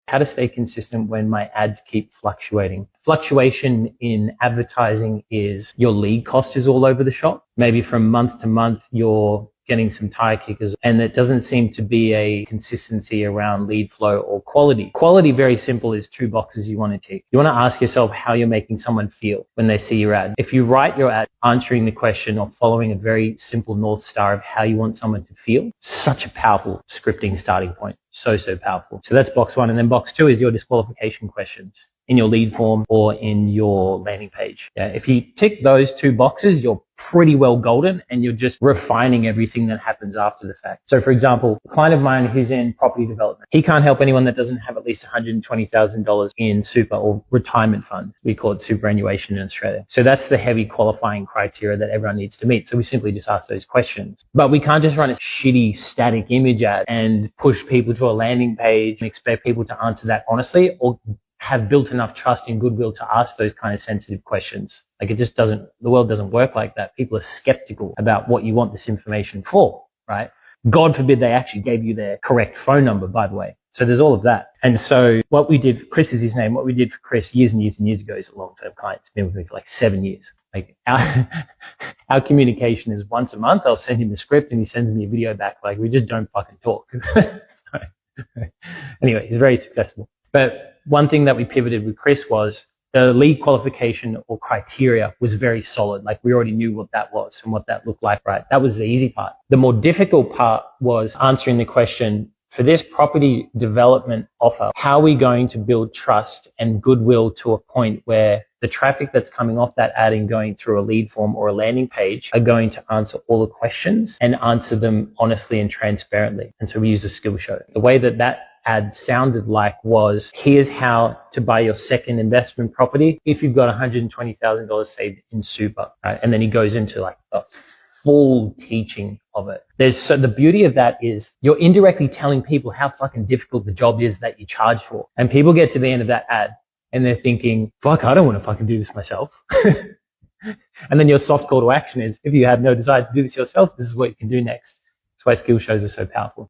How to stay consistent when my ads keep fluctuating. Fluctuation in advertising is your lead cost is all over the shop. Maybe from month to month, you're getting some tire kickers, and it doesn't seem to be a consistency around lead flow or quality. Quality, very simple, is 2 boxes you want to tick. You want to ask yourself how you're making someone feel when they see your ad. If you write your ad answering the question or following a very simple North Star of how you want someone to feel, such a powerful scripting starting point. So powerful. So that's box 1. And then box 2 is your disqualification questions in your lead form or in your landing page. Yeah, if you tick those 2 boxes, you're pretty well golden, and you're just refining everything that happens after the fact. So for example, a client of mine who's in property development, he can't help anyone that doesn't have at least $120,000 in super or retirement fund. We call it superannuation in Australia. So that's the heavy qualifying criteria that everyone needs to meet. So we simply just ask those questions. But we can't just run a shitty static image ad and push people to a landing page and expect people to answer that honestly, or have built enough trust and goodwill to ask those kind of sensitive questions. Like, it just doesn't, the world doesn't work like that. People are skeptical about what you want this information for, right? God forbid they actually gave you their correct phone number, by the way. So there's all of that. And so what we did, Chris is his name, what we did for Chris years and years and years ago, is a long-term client. He's been with me for like 7 years. Like our communication is once a month. I'll send him the script and he sends me a video back. Like, we just don't fucking talk. So, anyway, he's very successful. But one thing that we pivoted with Chris was the lead qualification or criteria was very solid. Like, we already knew what that was and what that looked like, right? That was the easy part. The more difficult part was answering the question, for this property development offer, how are we going to build trust and goodwill to a point where the traffic that's coming off that ad and going through a lead form or a landing page are going to answer all the questions and answer them honestly and transparently? And so we used a skill show. The way that ad sounded like was, here's how to buy your second investment property if you've got $120,000 saved in super, right? And then he goes into like a full teaching of it. So the beauty of that is you're indirectly telling people how fucking difficult the job is that you charge for. And people get to the end of that ad and they're thinking, fuck, I don't want to fucking do this myself. And then your soft call to action is, if you have no desire to do this yourself, this is what you can do next. That's why skill shows are so powerful.